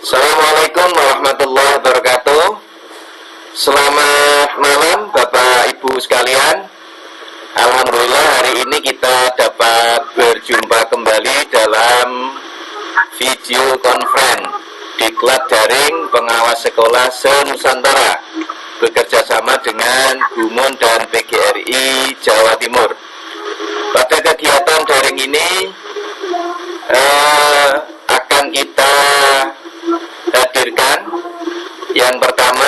Assalamualaikum warahmatullahi wabarakatuh. Selamat malam Bapak Ibu sekalian. Alhamdulillah hari ini kita dapat berjumpa kembali dalam video conference Diklat Daring Pengawas Sekolah se-Nusantara bekerjasama dengan BUMUN dan PGRI Jawa Timur. Pada kegiatan daring ini akan kita hadirkan yang pertama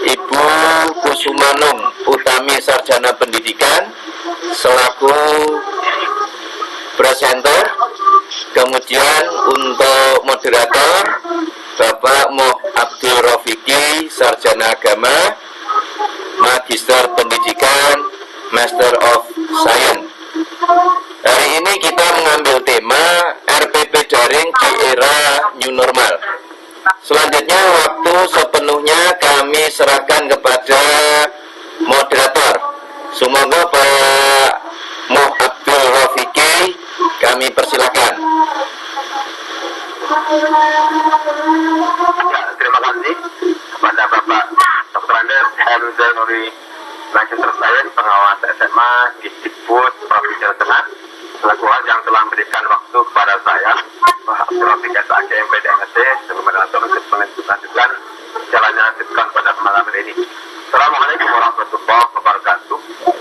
Ibu Kusumanung Utami Sarjana Pendidikan selaku presenter. Kemudian untuk moderator Bapak Moh Abdul Rofiki Sarjana Agama Magister Pendidikan Master of Science. Hari ini kita mengambil tema RPP Daring di era New Normal. Selanjutnya waktu sepenuhnya kami serahkan kepada moderator. Semoga Pak Moh Abdul Rofiki kami persilakan. Ya, terima kasih kepada Bapak Dr. Andes M. Zainuri, Magister Sains, pengawas SMA di Dikbud Provinsi Jawa Tengah, selaku yang telah memberikan waktu kepada saya, Pak Abdul Rofiki SAG MPD MSc, sebelum untuk melanjutkan jalannya lanjutkan pada malam ini. Assalamualaikum warahmatullahi wabarakatuh.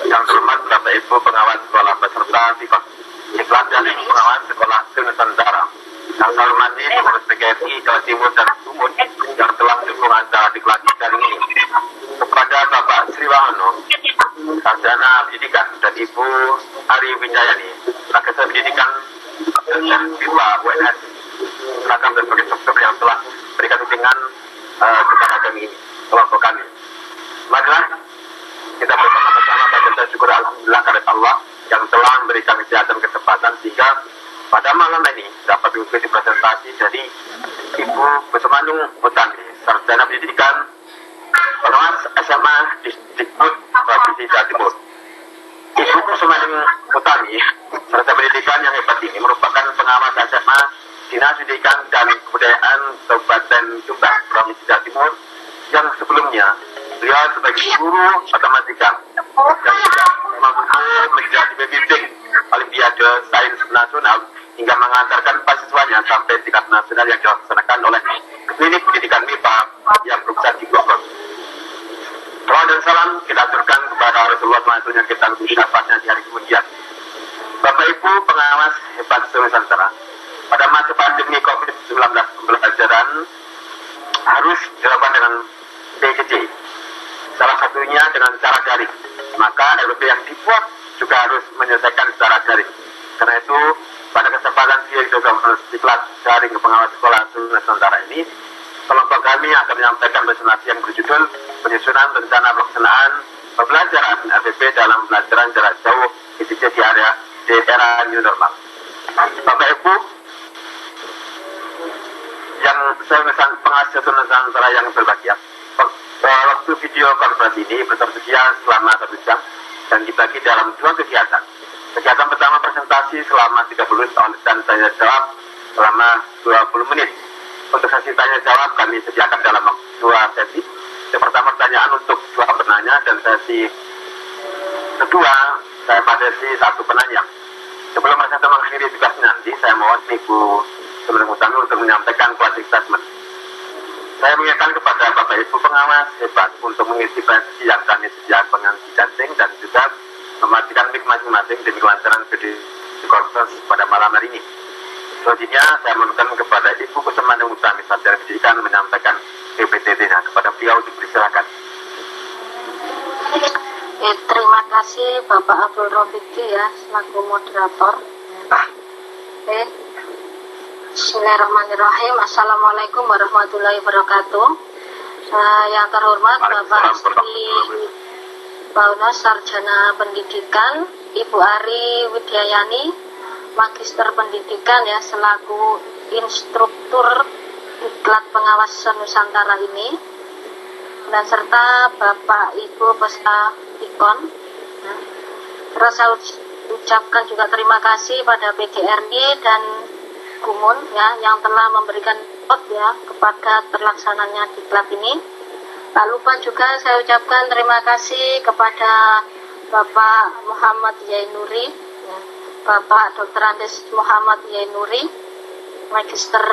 Yang terhormat Bapak Ibu pengawas sekolah peserta Diklat Daring Pengawas Sekolah se-Nusantara. Yang saya hormati pengurus PGRI Jawa Timur dan BUMUN yang telah mendukung acara Diklat Daring ini. Kepada Bapak Sriwahano, Sarjana Pendidikan, dan Ibu Ari Winjayani, Magister Pendidikan dan Siswa UNS, seragam berbagai struktur yang telah berikan dukungan kepada kami ini, kelompok kami. Marilah kita bersama-sama pada syukur alhamdulillah kepada Allah yang telah memberikan kesempatan sehingga pada malam ini dapat mengikuti presentasi dari Ibu Kusumanung Utami, Sarjana Pendidikan, pengawas SMA di Dikbud Provinsi Jawa Timur. Ibu Kusumanung Utami, Sarjana Pendidikan yang hebat ini merupakan pengawas SMA Dinas Pendidikan dan Kebudayaan Kabupaten Jombang, Provinsi Jawa Timur, yang sebelumnya beliau sebagai guru matematika dan juga mampu menjadi pembimbing Olimpiade Sains Nasional hingga mengantarkan mahasiswanya sampai tingkat nasional yang dilaksanakan oleh Klinik Pendidikan MIPA yang berpusat di Bogor. Doa dan salam kita aturkan kepada Rasulullah SAW yang kita lebih dapatnya di hari kemudian. Bapak Ibu pengawas hebat se-Nusantara, pada masa pandemi COVID-19 pembelajaran harus dilakukan dengan PJJ, salah satunya dengan cara daring. Maka RPP yang dibuat juga harus menyelesaikan secara daring. Karena itu pada kesempatan Diklat Daring Pengawas Sekolah se-Nusantara ini, kelompok kami akan menyampaikan presentasi yang berjudul Penyusunan Rencana Pelaksanaan Pembelajaran RPP dalam Pembelajaran Jarak Jauh di era New Normal. Bapak Ibu yang pengawas Nusantara yang berbahagia, waktu video konferensi ini tersedia selama 1 jam dan dibagi dalam 2 kegiatan. Kegiatan pertama presentasi selama 30 menit dan tanya jawab selama 20 menit. Untuk sesi tanya jawab kami sediakan dalam 2 sesi. Yang pertama pertanyaan untuk 2 penanya dan sesi kedua saya pada sesi 1 penanya. Sebelum saya mengakhiri tugas nanti, saya mohon Ibu Kusumanung Utami untuk menyampaikan closing statement. Saya mengingatkan kepada Bapak Ibu pengawas hebat untuk mengisi presentasi yang kami sediakan dengan daring dan juga mematikan mic masing-masing demi kelancaran video conference pada malam hari ini. Selanjutnya saya mohonkan kepada Ibu Kusumanung Utami Sarjana Pendidikan menyampaikan PPT-nya kepada beliau dipersilakan. Terima kasih Bapak Abdul Rofiki ya selaku moderator. Bismillahirrahmanirrahim. Assalamualaikum warahmatullahi wabarakatuh. Yang terhormat Bapak Sri Baunas Sarjana Pendidikan, Ibu Ari Widyayani Magister Pendidikan ya selaku instruktur Diklat Pengawas se-Nusantara ini, dan serta Bapak Ibu peserta Dikon. Terus saya ucapkan juga terima kasih pada PGRI dan Gumun ya yang telah memberikan support ya kepada terlaksananya diklat ini. Tak lupa juga saya ucapkan terima kasih kepada Bapak Muhammad Yainuri, ya, Bapak Dr. Andes Muhammad Yainuri, Magister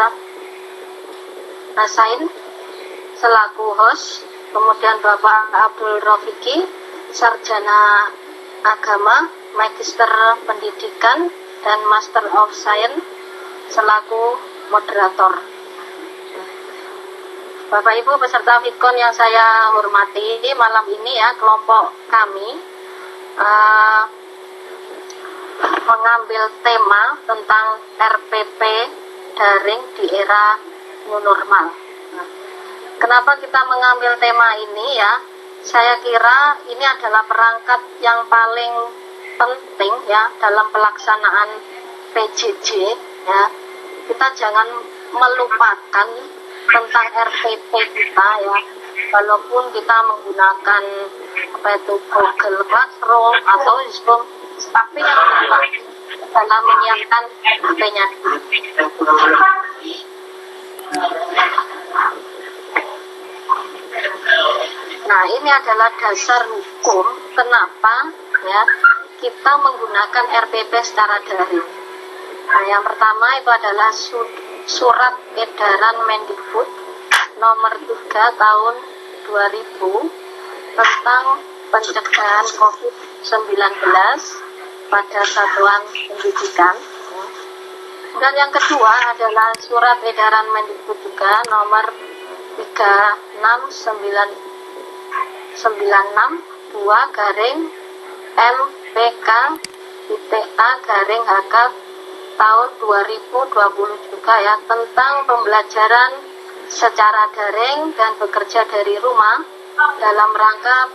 Sain selaku host, kemudian Bapak Abdul Rofiki, Sarjana Agama, Magister Pendidikan dan Master of Science selaku moderator. Bapak Ibu peserta Vidcon yang saya hormati, malam ini ya kelompok kami mengambil tema tentang RPP daring di era new normal. Kenapa kita mengambil tema ini ya? Saya kira ini adalah perangkat yang paling penting ya dalam pelaksanaan PJJ ya. Kita jangan melupakan tentang RPP kita ya, walaupun kita menggunakan Google Classroom atau Zoom, tapi yang dalam menyiapkan HP-nya. Nah, ini adalah dasar hukum kenapa ya kita menggunakan RPP secara daring. Nah, yang pertama itu adalah Surat Edaran Mendikbud nomor 3 tahun 2000 tentang pencegahan COVID-19 pada satuan pendidikan. Dan yang kedua adalah Surat Edaran Mendikbud juga nomor 36962 garing MPK ITA garing HK tahun 2020 juga ya, tentang pembelajaran secara daring dan bekerja dari rumah dalam rangka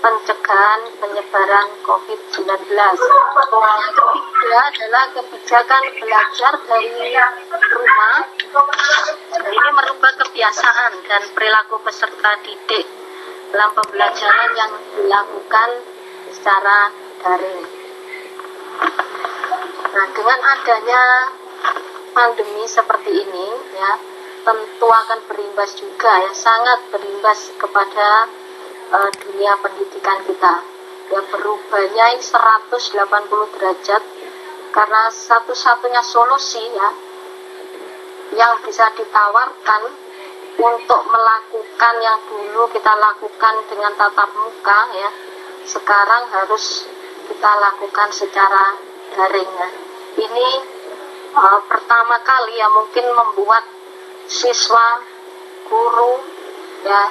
pencegahan penyebaran COVID-19. Yang ketiga adalah kebijakan belajar dari rumah. Ini merubah kebiasaan dan perilaku peserta didik dalam pembelajaran yang dilakukan secara daring. Nah, dengan adanya pandemi seperti ini ya, tentu akan berimbas juga ya, sangat berimbas kepada dunia pendidikan kita. Ya, berubahnya 180 derajat karena satu-satunya solusi ya yang bisa ditawarkan untuk melakukan yang dulu kita lakukan dengan tatap muka ya, sekarang harus kita lakukan secara daring ya. Ini pertama kali ya mungkin membuat siswa, guru ya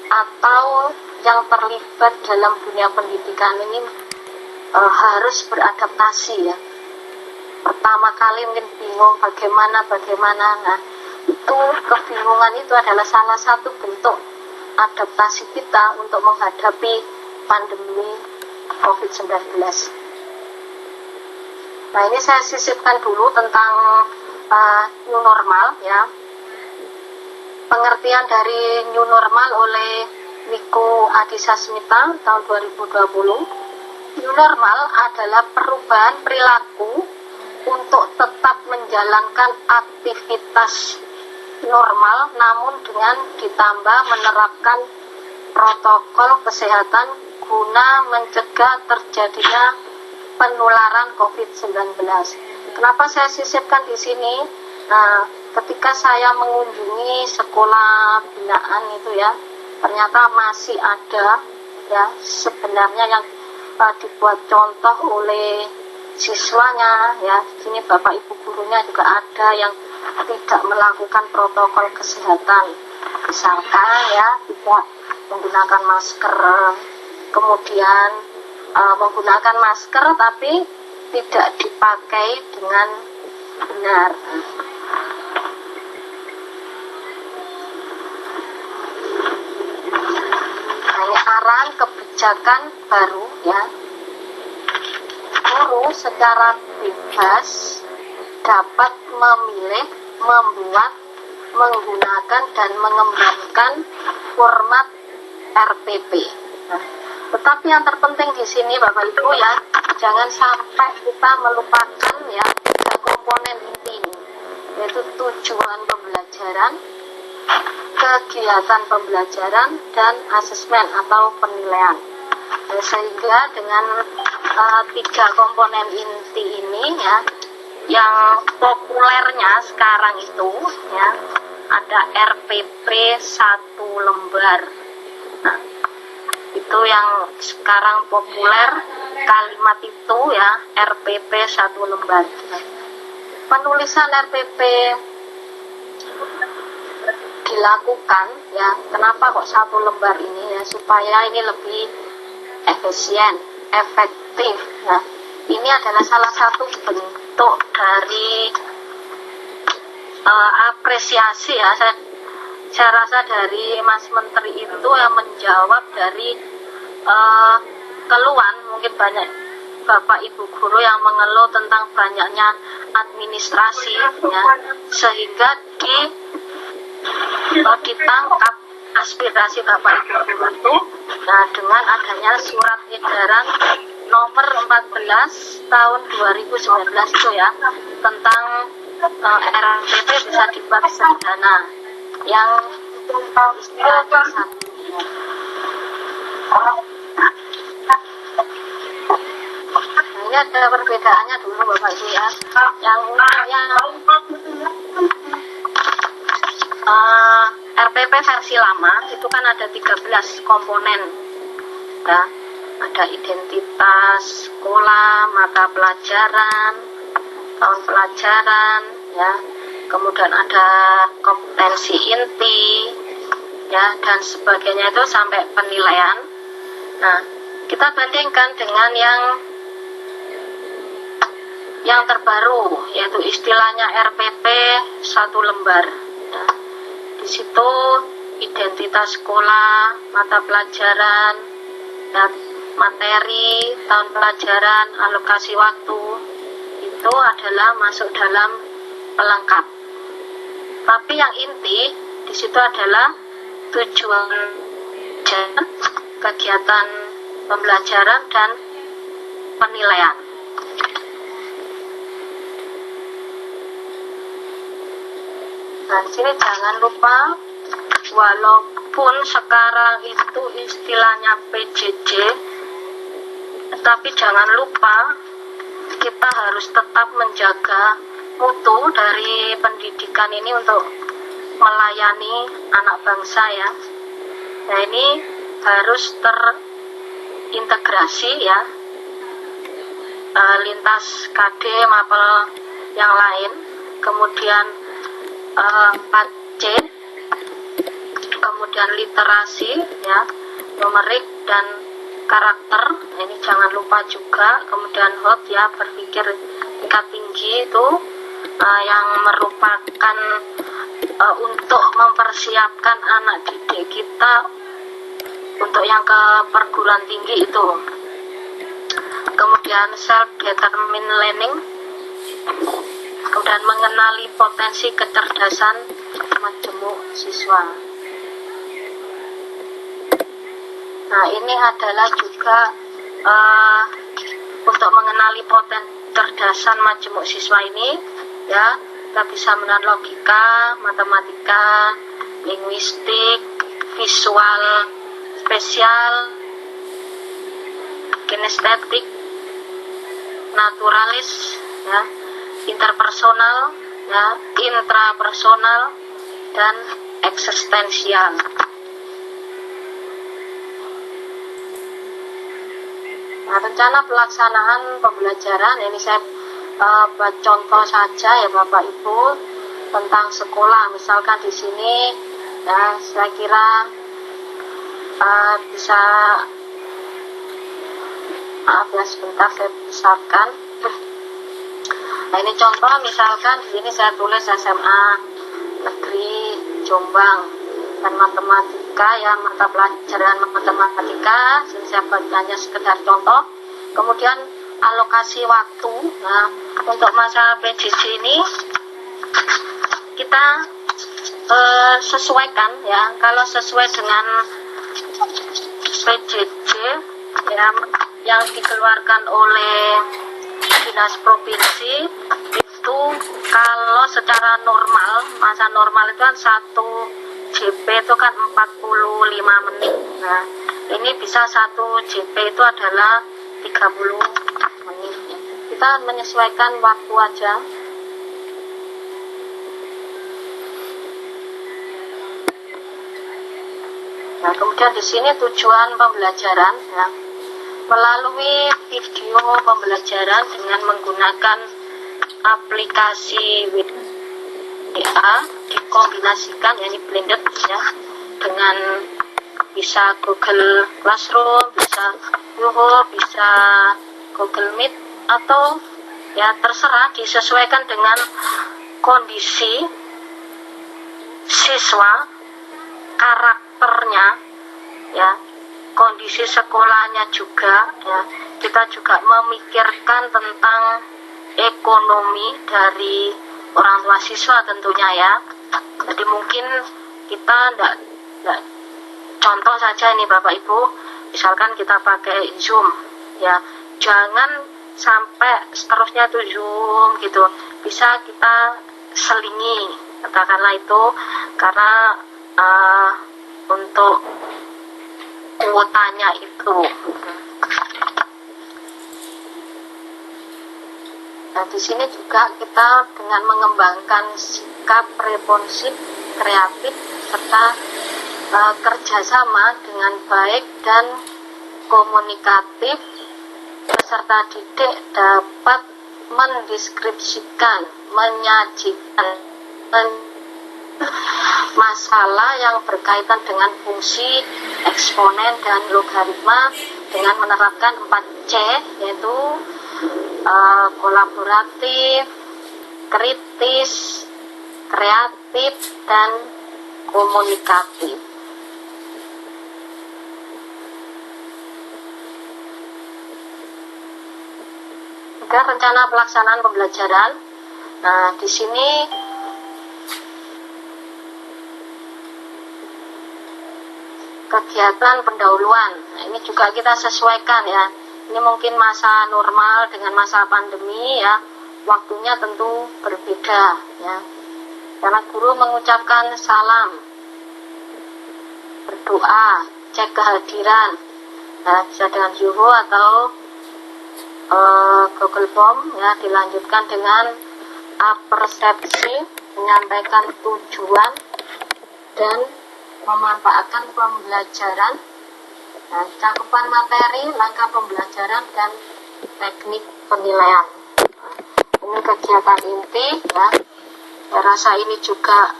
atau yang terlibat dalam dunia pendidikan ini harus beradaptasi ya. Pertama kali mungkin bingung bagaimana. Nah, itu kebingungan itu adalah salah satu bentuk adaptasi kita untuk menghadapi pandemi COVID-19. Nah, ini saya sisipkan dulu tentang new normal ya. Pengertian dari new normal oleh Wiku Adhisa Smita tahun 2020. New normal adalah perubahan perilaku untuk tetap menjalankan aktivitas normal namun dengan ditambah menerapkan protokol kesehatan guna mencegah terjadinya penularan COVID-19. Kenapa saya sisipkan di sini? Nah, ketika saya mengunjungi sekolah binaan itu ya, ternyata masih ada ya sebenarnya yang dibuat contoh oleh siswanya ya. Sini Bapak Ibu gurunya juga ada yang tidak melakukan protokol kesehatan. Misalkan ya tidak menggunakan masker, kemudian menggunakan masker tapi tidak dipakai dengan benar. Nah, ini arahan kebijakan baru ya. Guru secara bebas dapat memilih, membuat, menggunakan dan mengembangkan format RPP. Nah, tetapi yang terpenting di sini Bapak Ibu ya, jangan sampai kita melupakan ya komponen inti ini. yaitu tujuan pembelajaran, kegiatan pembelajaran, dan asesmen atau penilaian. Sehingga dengan tiga komponen inti ini ya, yang populernya sekarang itu ya, ada RPP 1 lembar. Nah, itu yang sekarang populer kalimat itu ya, RPP 1 lembar. Penulisan RPP dilakukan ya, kenapa kok 1 lembar ini ya, supaya ini lebih efisien, efektif ya. Ini adalah salah satu bentuk dari apresiasi ya, saya rasa dari Mas Menteri itu yang menjawab dari keluhan mungkin banyak Bapak Ibu guru yang mengeluh tentang banyaknya administrasi ya, sehingga ditangkap aspirasi Bapak Ibu guru itu. Nah, dengan adanya surat edaran nomor 14 tahun 2019 itu ya, tentang RPP bisa dibuat sederhana, yang istilahnya satu. Ini ada perbedaannya dulu Bapak Ibu ya. Yang RPP versi lama itu kan ada 13 komponen ya. Ada identitas sekolah, mata pelajaran, tahun pelajaran ya. Kemudian ada kompetensi inti ya, dan sebagainya itu sampai penilaian. Nah, kita bandingkan dengan yang terbaru, yaitu istilahnya RPP 1 lembar ya. Di situ identitas sekolah, mata pelajaran ya, materi, tahun pelajaran, alokasi waktu itu adalah masuk dalam pelengkap. Tapi yang inti di situ adalah tujuan kegiatan pembelajaran dan penilaian. Nah, di sini jangan lupa, walaupun sekarang itu istilahnya PJJ, tapi jangan lupa kita harus tetap menjaga mutu dari pendidikan ini untuk melayani anak bangsa ya. Nah, ini harus terintegrasi ya, lintas KD mapel yang lain, kemudian 4C, kemudian literasi ya, numerik dan karakter. Nah, ini jangan lupa juga. Kemudian HOT ya, berpikir tingkat tinggi itu yang merupakan untuk mempersiapkan anak didik kita untuk yang ke perguruan tinggi itu. Kemudian self determined learning, kemudian mengenali potensi kecerdasan majemuk siswa. Nah, ini adalah juga untuk mengenali potensi kecerdasan majemuk siswa ini ya, kita bisa menggunakan logika, matematika, linguistik, visual, spesial, kinestetik, naturalis ya, interpersonal ya, intrapersonal, dan eksistensial. Nah, rencana pelaksanaan pembelajaran ini saya buat contoh saja ya Bapak Ibu tentang sekolah. Misalkan di sini ya, saya kira bisa, maaf ya sebentar saya besarkan. Nah, ini contoh, misalkan di sini saya tulis SMA Negeri Jombang dan matematika ya, mata pelajaran matematika. Sini saya hanya sekedar contoh. Kemudian alokasi waktu. Nah, untuk masa PJJ ini kita sesuaikan ya. Kalau sesuai dengan PJJ ya, yang dikeluarkan oleh Dinas Provinsi itu Kalau secara normal, masa normal itu kan 1 JP itu kan 45 menit. Nah, ini bisa 1 JP itu adalah 30 menit. Kita menyesuaikan waktu aja. Nah, kemudian di sini tujuan pembelajaran, ya, melalui video pembelajaran dengan menggunakan aplikasi WA dikombinasikan, ya, ini blended ya, dengan bisa Google Classroom, bisa YouTube, bisa Google Meet, atau ya terserah, disesuaikan dengan kondisi siswa, karakternya, ya, kondisi sekolahnya juga, ya. Kita juga memikirkan tentang ekonomi dari orang tua siswa tentunya, ya. Jadi mungkin kita enggak contoh saja ini Bapak Ibu, misalkan kita pakai Zoom, ya, jangan sampai seterusnya itu Zoom gitu, bisa kita selingi, katakanlah itu, karena untuk kuotanya itu. Nah, di sini juga kita dengan mengembangkan sikap responsif, kreatif, serta kerjasama dengan baik dan komunikatif, peserta didik dapat mendeskripsikan, menyajikan masalah yang berkaitan dengan fungsi, eksponen, dan logaritma dengan menerapkan 4C, yaitu kolaboratif, kritis, kreatif, dan komunikatif. Juga rencana pelaksanaan pembelajaran. Nah, di sini kegiatan pendahuluan. Nah, ini juga kita sesuaikan, ya. Ini mungkin masa normal dengan masa pandemi, ya. Waktunya tentu berbeda, ya. Karena guru mengucapkan salam, berdoa, cek kehadiran. Nah, bisa dengan Zoho atau Google Form, ya. Dilanjutkan dengan apersepsi, menyampaikan tujuan dan memanfaatkan pembelajaran, nah, cakupan materi, langkah pembelajaran, dan teknik penilaian. Ini kegiatan inti, ya. Saya rasa ini juga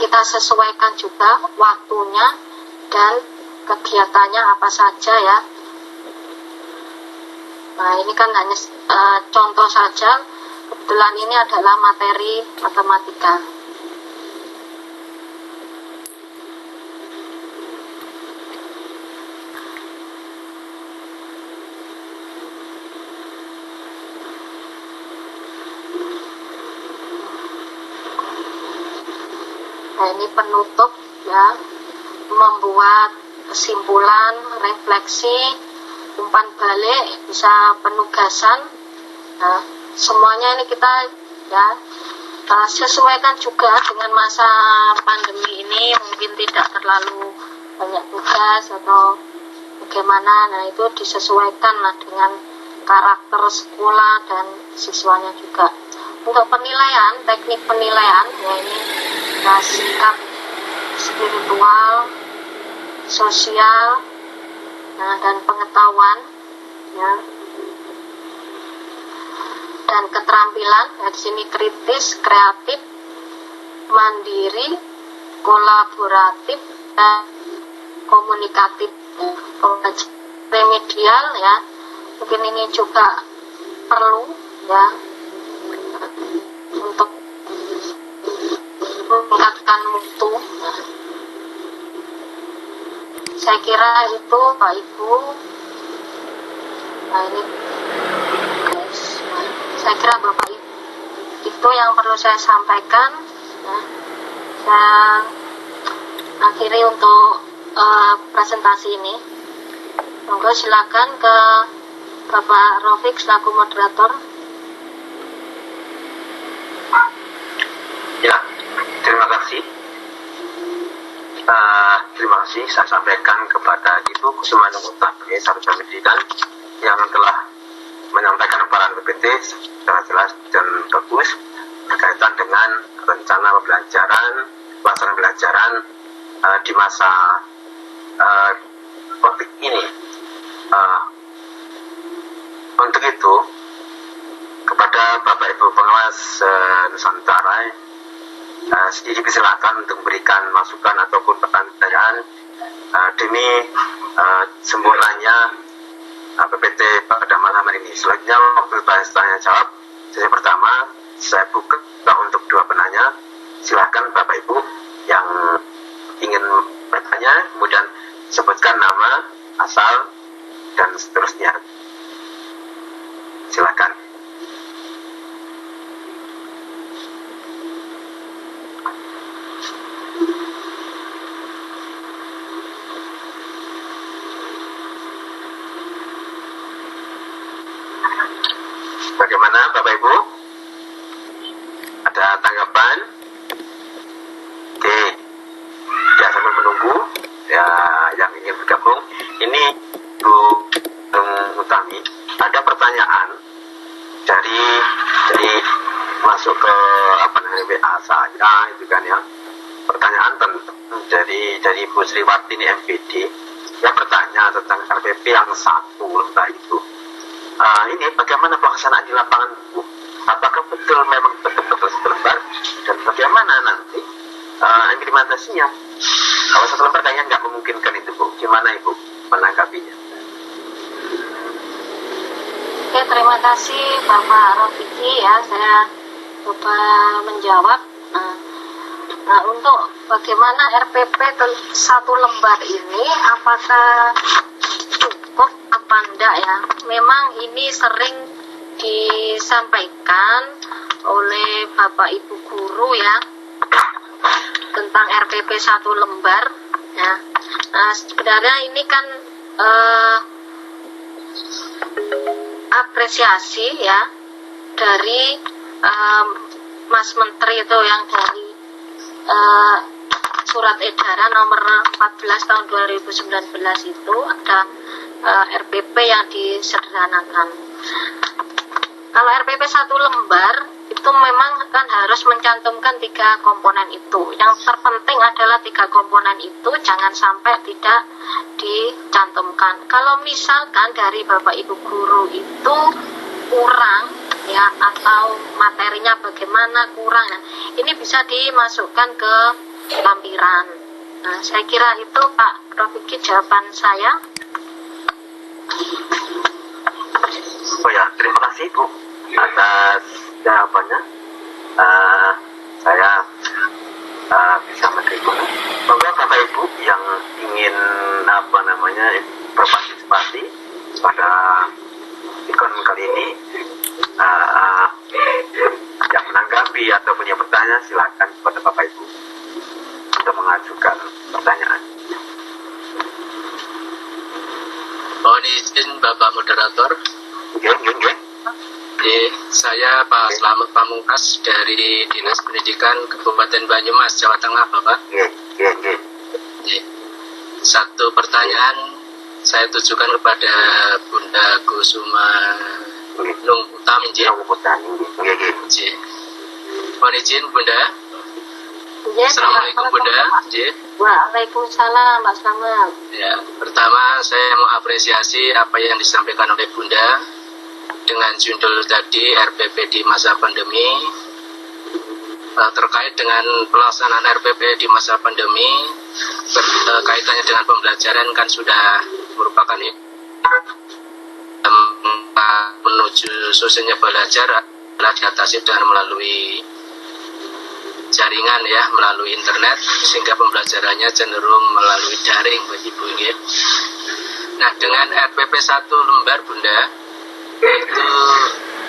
kita sesuaikan juga waktunya dan kegiatannya apa saja, ya. Nah, ini kan hanya contoh saja. Kebetulan ini adalah materi matematika. Nah, ini penutup, ya, membuat kesimpulan, refleksi, umpan balik, bisa penugasan. Nah, semuanya ini kita, ya, sesuaikan juga dengan masa pandemi ini, mungkin tidak terlalu banyak tugas atau bagaimana. Nah, itu disesuaikan lah dengan karakter sekolah dan siswanya juga. Untuk penilaian, teknik penilaian, ya, ini sikap spiritual, sosial, nah, dan pengetahuan, ya, dan keterampilan. Ya, di sini kritis, kreatif, mandiri, kolaboratif, dan komunikatif. Remedial, ya, mungkin ini juga perlu, ya, untuk meningkatkan mutu. Saya kira itu Pak Ibu. Nah, ini guys, saya kira Bapak Ibu itu yang perlu saya sampaikan, ya. Saya akhiri untuk presentasi ini. Monggo silakan ke Bapak Rafiq selaku moderator. kasih saya sampaikan kepada Ibu Kusumanung Utami, Sarjana Pendidikan, yang telah menyampaikan peran PPT secara jelas dan bagus berkaitan dengan rencana pembelajaran, pelaksanaan pembelajaran di masa COVID ini. Untuk itu, kepada Bapak Ibu pengawas Nusantara, disilakan untuk memberikan masukan ataupun pertanyaan demi sempurnanya PPT pada malam hari ini. Selanjutnya waktu tanya jawab sesi pertama saya buka untuk 2 penanya. Silakan Bapak Ibu yang ingin bertanya, kemudian sebutkan nama, asal, dan seterusnya. Silakan. Bagaimana Bapak Ibu? Ada tanggapan? Oke. Ya, sambil menunggu ya yang ingin bergabung. Ini Bu Utami, ada pertanyaan dari masuk ke WA saya itu kan ya. Pertanyaan dari Bu Sriwatini MPD yang bertanya tentang RPP yang 1 lembar itu. Ini bagaimana pelaksanaan di lapangan, Bu? Apakah betul memang betul-betul 1 lembar, dan bagaimana nanti implementasinya? Kalau 1 lembar kayaknya nggak memungkinkan itu, Bu. Gimana Ibu menanggapinya? Oke, terima kasih Bapak Rofiki ya, saya coba menjawab. Nah, untuk bagaimana RPP 1 lembar ini, apakah cukup apa enggak ya? Memang ini sering disampaikan oleh Bapak Ibu guru ya tentang RPP 1 lembar ya. Nah, sebenarnya ini kan apresiasi ya dari Mas Menteri itu yang dari surat edaran nomor 14 tahun 2019 itu ada RPP yang disederhanakan. Kalau RPP 1 lembar itu memang kan harus mencantumkan 3 komponen itu. Yang terpenting adalah 3 komponen itu jangan sampai tidak dicantumkan. Kalau misalkan dari Bapak Ibu guru itu kurang ya, atau materinya bagaimana kurang, nah, ini bisa dimasukkan ke lampiran. Nah, saya kira itu Pak Rofiki jawaban saya. Oh ya, terima kasih Bu atas jawabannya. Saya bisa menerima. Semoga Bapak Ibu yang ingin berpartisipasi pada ikon kali ini, yang menanggapi atau punya pertanyaan, silakan kepada Bapak Ibu untuk mengajukan pertanyaan. Mohon izin Bapak Moderator. Saya Pak Slamet Pamungkas dari Dinas Pendidikan Kabupaten Banyumas, Jawa Tengah, Bapak. Satu pertanyaan saya tujukan kepada Bunda Kusumanung Utami. Mohon izin Bunda. Assalamualaikum Bunda. Waalaikumsalam Pak Slamet. Ya, pertama saya mau apresiasi apa yang disampaikan oleh Bunda dengan judul tadi RPP di masa pandemi. Terkait dengan pelaksanaan RPP di masa pandemi, kaitannya dengan pembelajaran kan sudah merupakan menuju sosialnya belajar adalah diatasi dengan melalui jaringan ya, melalui internet, sehingga pembelajarannya cenderung melalui daring bagi Ibu ya. Nah, dengan RPP 1 lembar Bunda, itu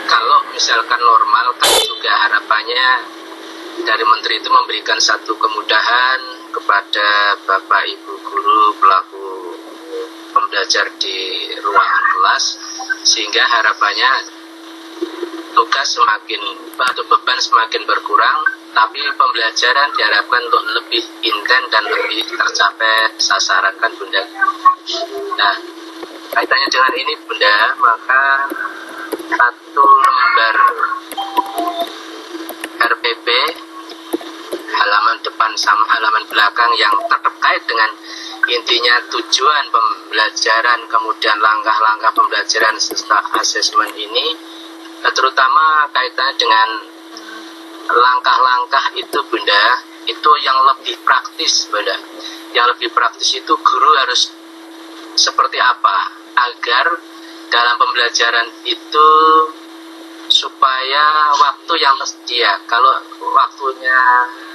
kalau misalkan normal kan juga harapannya dari Menteri itu memberikan satu kemudahan kepada Bapak Ibu guru pelaku pembelajar di ruangan kelas, sehingga harapannya tugas semakin atau beban semakin berkurang tapi pembelajaran diharapkan untuk lebih intens dan lebih tercapai sasaran kan Bunda. Nah, kaitannya dengan ini Bunda, maka satu lembar RPP halaman depan sama halaman belakang yang terkait dengan intinya tujuan pembelajaran, kemudian langkah-langkah pembelajaran serta asesmen ini, terutama kaitannya dengan langkah-langkah itu Bunda, itu yang lebih praktis Bunda. Yang lebih praktis itu guru harus seperti apa agar dalam pembelajaran itu supaya waktu yang tersedia, kalau waktunya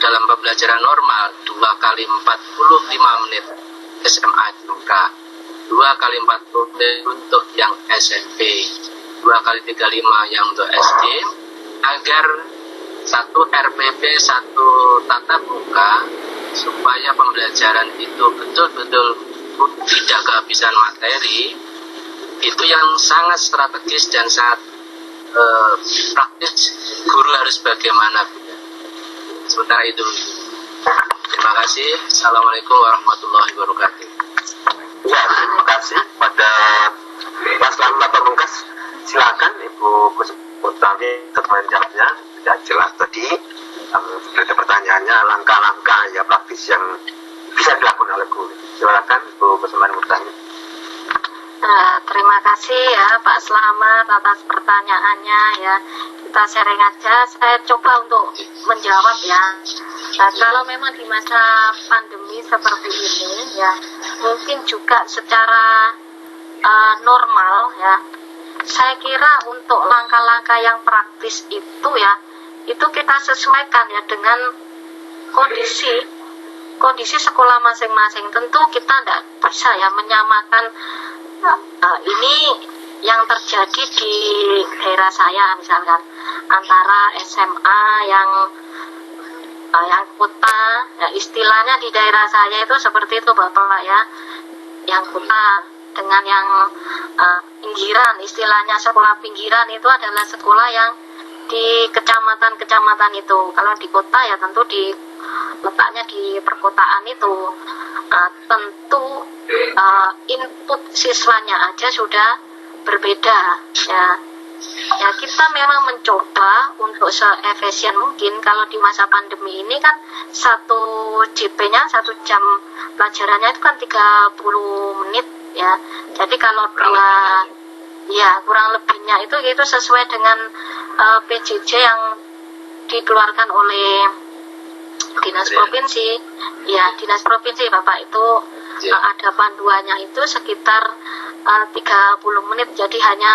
dalam pembelajaran normal 2 kali 45 menit SMA juga, 2 kali 40 menit untuk yang SMP, 2 kali 35 yang untuk SD, agar satu RPP, satu tatap muka, supaya pembelajaran itu betul-betul tidak kehabisan materi, itu yang sangat strategis dan sangat praktis. Guru harus bagaimana. Sementara itu, terima kasih. Assalamualaikum warahmatullahi wabarakatuh. Ya, terima kasih pada Mas Lama Pamungkas. Silakan Ibu Kusutami untuk menjawabnya. Tidak jelas tadi. Ada pertanyaannya langkah-langkah ya praktis yang bisa dilakukan oleh guru. Silakan Ibu Kusutami. Terima kasih ya Pak Slamet atas pertanyaannya ya. Kita sharing aja, saya coba untuk menjawab ya. Nah, kalau memang di masa pandemi seperti ini ya, mungkin juga secara normal ya, saya kira untuk langkah-langkah yang praktis itu ya, itu kita sesuaikan ya dengan kondisi sekolah masing-masing. Tentu kita tidak bisa ya menyamakan ini yang terjadi di daerah saya misalkan antara SMA yang kota ya, istilahnya di daerah saya itu seperti itu Bapak ya, yang kota dengan yang pinggiran, istilahnya sekolah pinggiran itu adalah sekolah yang di kecamatan-kecamatan itu. Kalau di kota ya tentu letaknya di perkotaan itu. Tentu input siswanya aja sudah berbeda ya. Ya kita memang mencoba untuk seefisien mungkin. Kalau di masa pandemi ini kan satu JP-nya, 1 jam pelajarannya itu kan 30 menit ya. Jadi kalau kurang lebihnya itu sesuai dengan PJJ yang dikeluarkan oleh Dinas Provinsi ya, Dinas Provinsi Bapak itu ada panduannya itu sekitar 30 menit, jadi hanya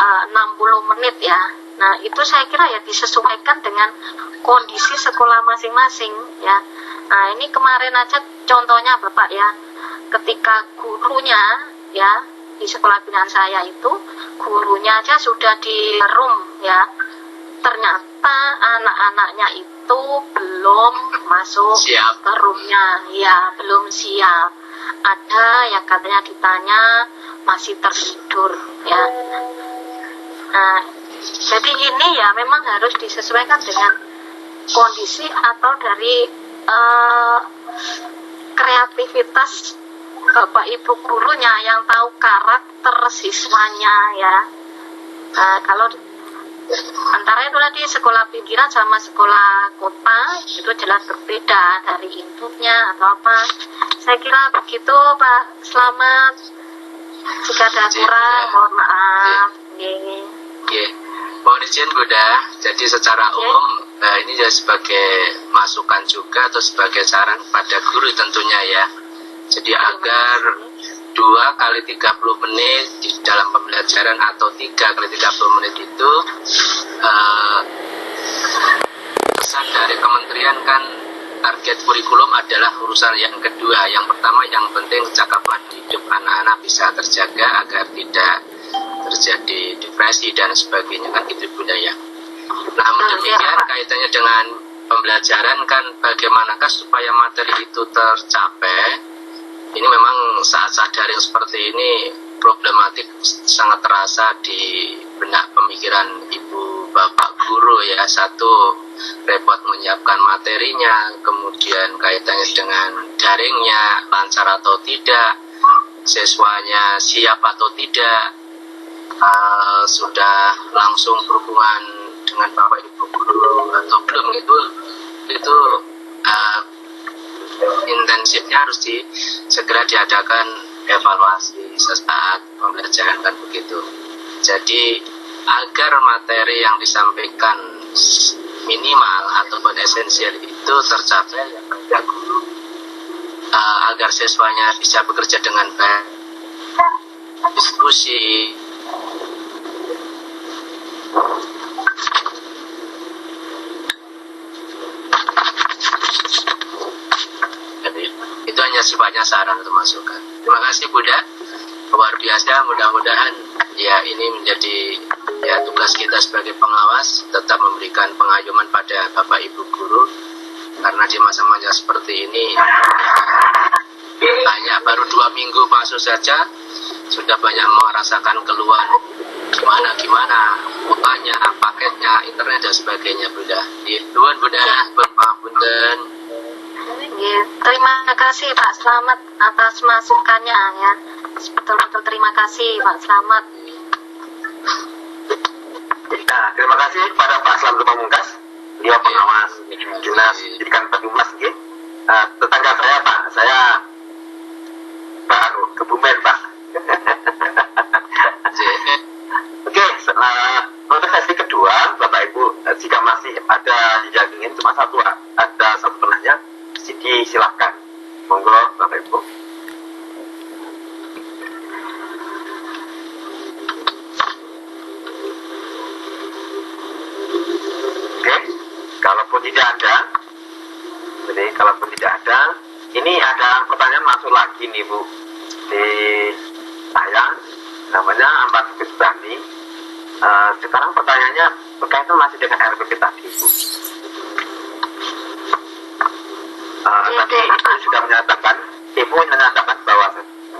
60 menit ya. Nah itu saya kira ya disesuaikan dengan kondisi sekolah masing-masing ya. Nah ini kemarin aja contohnya Bapak ya, ketika gurunya ya di sekolah binaan saya itu gurunya aja sudah di room ya, ternyata anak-anaknya itu belum masuk ke roomnya ya, belum siap. Ada yang katanya ditanya masih tertidur ya. Nah, jadi ini ya memang harus disesuaikan dengan kondisi atau dari kreativitas Bapak Ibu gurunya yang tahu karakter siswanya ya. Nah, kalau antara itu tadi sekolah pinggiran sama sekolah kota itu jelas berbeda dari inputnya atau apa. Saya kira begitu Pak Slamet. Jika ada kurang mohon maaf. Mohon izin Bunda. Jadi secara umum ini ya sebagai masukan juga atau sebagai saran pada guru tentunya ya. Jadi agar 2 kali 30 menit di dalam pembelajaran atau 3 kali 30 menit itu pesan dari kementerian kan target kurikulum adalah urusan yang kedua. Yang pertama yang penting kecakapan hidup anak-anak bisa terjaga agar tidak terjadi depresi dan sebagainya kan gitu Bunda ya. Namun demikian kaitannya dengan pembelajaran kan bagaimanakah supaya materi itu tercapai. Ini memang saat-saat daring seperti ini problematik sangat terasa di benak pemikiran Ibu Bapak guru ya, satu repot menyiapkan materinya, kemudian kaitannya dengan daringnya lancar atau tidak, siswanya siap atau tidak, sudah langsung berhubungan dengan Bapak Ibu guru atau belum, itu intensifnya harus segera diadakan evaluasi sesaat pembelajaran kan begitu. Jadi agar materi yang disampaikan minimal ataupun esensial itu tercapai, ya guru agar siswanya bisa bekerja dengan baik, diskusi. Jadi itu hanya sifatnya saran atau masukan. Terima kasih Bunda, luar biasa. Mudah-mudahan ya ini menjadi ya tugas kita sebagai pengawas, tetap memberikan pengayuman pada Bapak Ibu guru, karena di masa-masa seperti ini banyak, baru 2 minggu masuk saja sudah banyak merasakan keluhan gimana kuotanya, paketnya, internet dan sebagainya Bunda. Nuwun Bunda, Bapak Punten. Terima kasih Pak Slamet atas masukannya ya. Betul-betul terima kasih Pak Slamet. Nah, terima kasih pada Pak Slamet Pamungkas, beliau pengawas Dinas Pendidikan Banyumas. Tetangga saya Pak, saya baru Kebumen Pak. Oke, untuk sesi kedua Bapak Ibu, jika masih ada yang ingin cuma ada satu penanya, silakan, monggo Bapak Ibu. Oke, kalaupun tidak ada, ini ada pertanyaan masuk lagi nih Bu, di saya, namanya Ambar Bani. Sekarang pertanyaannya berkaitan masih dengan RPP tadi Bu. Tadi Ibu sudah menyatakan, bahwa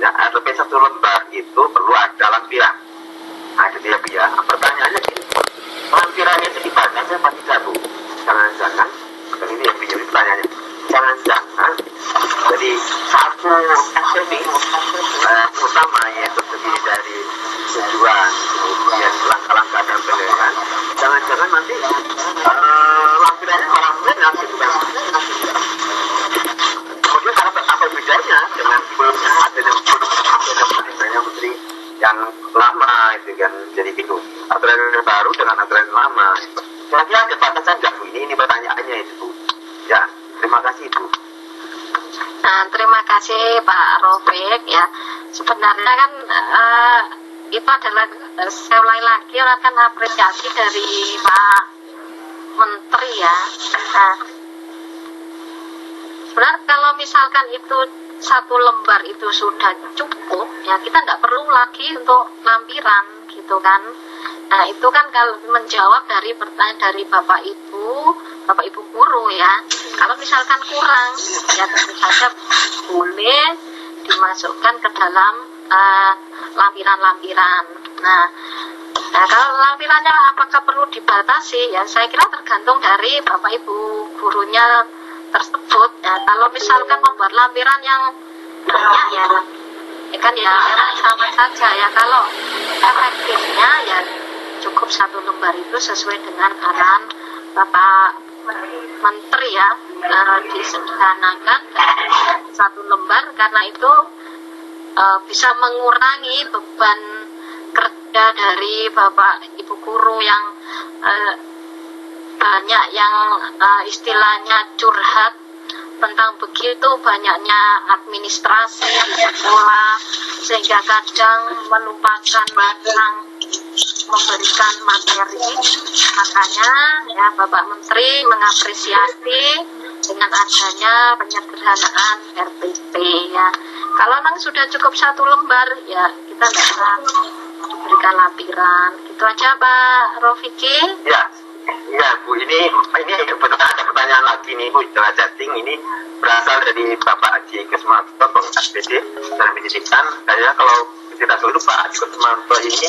RPP 1 lembar itu perlu ada lampiran. Nah, itu dia Bu ya. Pertanyaannya gini, lampirannya itu dibaca apa tidak Bu? Jangan-jangan, ini yang menjadi pertanyaannya. Jangan-jangan, jadi satu RPP utama yang terdiri dari tujuan, kemudian langkah-langkah dan penilaian. Jangan-jangan nanti lampirannya malah benar gitu kan. Kemudian apa bedanya dengan sebelumnya adanya menteri yang lama itu kan, jadi gitu aturan baru dengan aturan lama. Kira-kira ada batasan nggak Bu? Ini pertanyaannya itu Bu. Ya, terima kasih Bu. Nah, terima kasih Pak Rofik ya. Sebenarnya kan itu adalah, saya ulangi lagi, akan apresiasi dari Pak Menteri ya. Nah, sebenarnya kalau misalkan itu 1 lembar itu sudah cukup ya, kita tidak perlu lagi untuk lampiran gitu kan. Nah, itu kan kalau menjawab dari pertanyaan dari Bapak Ibu guru ya. Kalau misalkan kurang ya tentu saja boleh dimasukkan ke dalam lampiran-lampiran. Nah, kalau lampirannya apakah perlu dibatasi ya, saya kira tergantung dari Bapak Ibu gurunya tersebut ya. Kalau misalkan membuat lampiran yang banyak ya kan ya memang sama saja ya. Kalau efektifnya ya cukup 1 lembar itu sesuai dengan arahan Bapak Menteri ya, disederhanakan 1 lembar, karena itu bisa mengurangi beban kerja dari Bapak Ibu guru yang banyak yang istilahnya curhat tentang begitu banyaknya administrasi di sekolah, sehingga kadang melupakan tentang memberikan materi. Makanya ya Bapak Menteri mengapresiasi dengan adanya penyederhanaan RPP ya. Kalau memang sudah cukup 1 lembar ya kita tidak usah diberikan lampiran. Gitu aja Pak Rofiki. Ya Bu, ini betul ada pertanyaan lagi nih Bu, setelah chatting ini berasal dari Bapak Haji Kusmanto, Pengawas SPD dalam pendidikan. Saya kalau tidak salah Pak Haji Kusmanto ini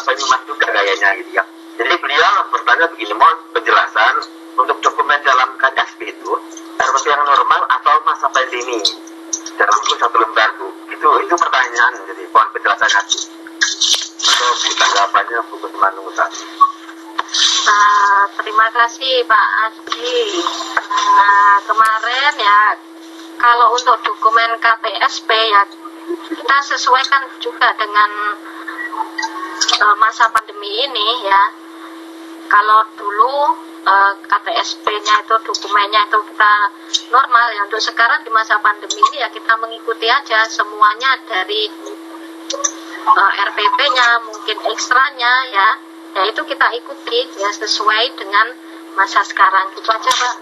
Banyumas juga kayaknya gitu ya. Jadi beliau bertanya begini, mohon penjelasan untuk dokumen dalam KSP itu RPP yang normal atau masa pandemi dalam buku satu lembar Bu. Itu pertanyaan, jadi mohon penjelasannya atau tanggapannya Bu Kusmanung Utami. Terima kasih Pak Asdi. Kemarin ya, kalau untuk dokumen KTSP ya kita sesuaikan juga dengan masa pandemi ini ya. Kalau dulu KTSP-nya itu dokumennya itu kita normal ya, untuk sekarang di masa pandemi ini ya kita mengikuti aja semuanya dari RPP-nya, mungkin ekstranya ya itu kita ikuti ya sesuai dengan masa sekarang. Gitu aja Pak.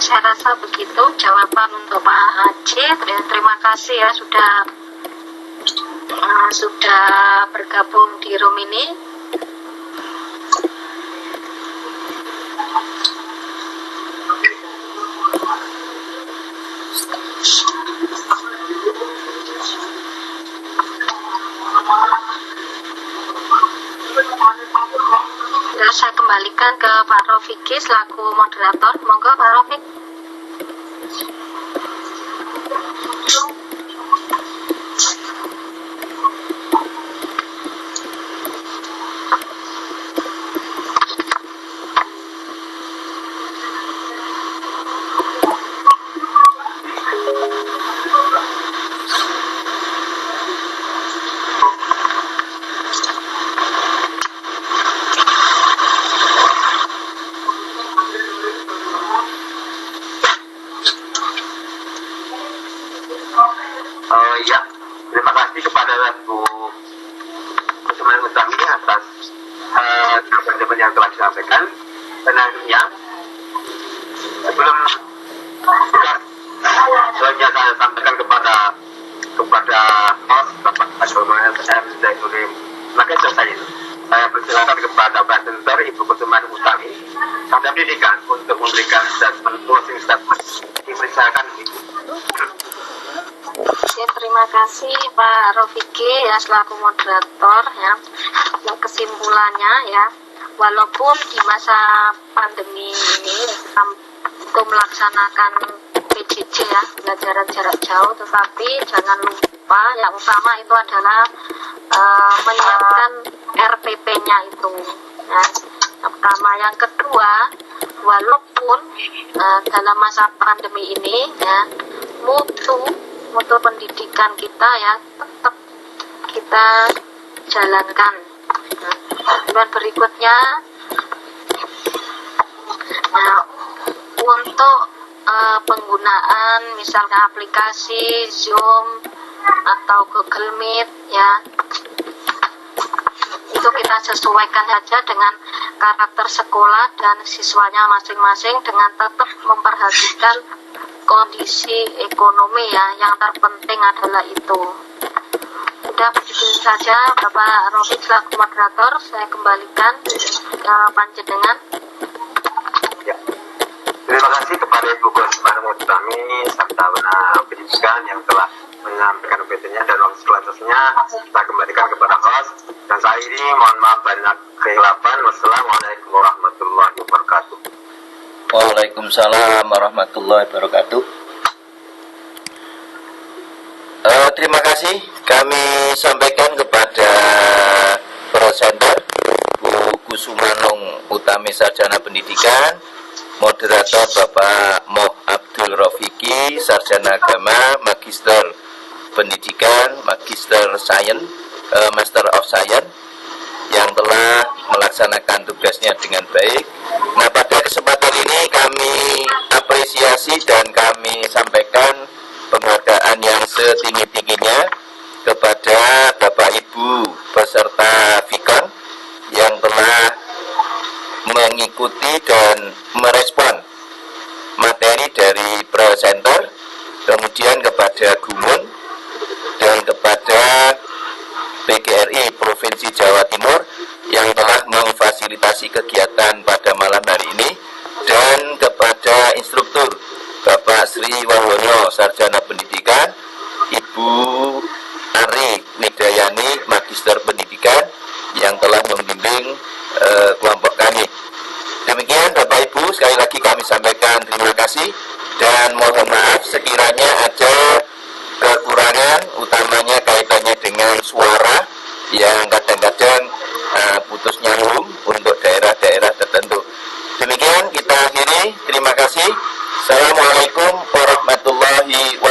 Saya rasa begitu jawaban untuk Pak Haji. Terima kasih ya sudah bergabung di room ini. Saya kembalikan ke Pak Rofiki selaku moderator. Monggo Pak Rofik. Terima kasih kepada Bu Kusmanung Utami atas jawaban yang telah disampaikan. Dan akhirnya sebelum selanjutnya saya sampaikan kepada host Bapak Asroman M. Zainuddin. Maka saya persilakan kepada Pak Center Ibu Kusmanung Utami Sarjana Pendidikan untuk memberikan closing statement. Dipersilakan Ibu. Oke, terima kasih Pak Rofiki ya selaku moderator ya. Kesimpulannya ya, walaupun di masa pandemi ini untuk melaksanakan PJJ ya, pembelajaran jarak jauh, tetapi jangan lupa yang utama itu adalah menyiapkan RPP-nya itu ya. Yang pertama, yang kedua, walaupun dalam masa pandemi ini ya mutu pendidikan kita ya tetap kita jalankan. Dan berikutnya untuk penggunaan misalnya aplikasi Zoom atau Google Meet ya, itu kita sesuaikan saja dengan karakter sekolah dan siswanya masing-masing dengan tetap memperhatikan kondisi ekonomi ya, yang terpenting adalah itu. Sudah begitu saja Bapak Rofi selaku moderator, saya kembalikan ke panjenengan. Ya. Terima kasih kepada Ibu Kusmanung Utami serta pendidikan yang telah menyampaikan PT-nya, dan selanjutnya kita kembalikan kepada host. Dan saya ini mohon maaf banyak kehilafan. Wassalamualaikum warahmatullahi wabarakatuh. Waalaikumsalam warahmatullahi wabarakatuh. Terima kasih kami sampaikan kepada presenter Bu Kusmanung Utami Sarjana Pendidikan, moderator Bapak Moh Abdul Rofiki Sarjana Agama, Magister Pendidikan, Magister Science, Master of Science, yang telah melaksanakan tugasnya dengan baik. Nah, pada kesempatan ini kami apresiasi dan kami sampaikan penghargaan yang setinggi-tingginya kepada Bapak Ibu peserta Vikon yang telah mengikuti dan merespon dari presenter, kemudian kepada Gumun, dan kepada PGRI Provinsi Jawa Timur yang telah memfasilitasi kegiatan pada malam hari ini, dan kepada instruktur Bapak Sri Wahono, Sarjana Pendidikan, Ibu Ari Nidayani, Magister Pendidikan, yang telah membimbing kelompok kami. Demikian Bapak Ibu, sekali lagi kami sampaikan terima kasih dan mohon maaf sekiranya ada kekurangan, utamanya kaitannya dengan suara yang kadang-kadang putus nyambung untuk daerah-daerah tertentu. Demikian kita akhiri, terima kasih. Assalamualaikum warahmatullahi wabarakatuh.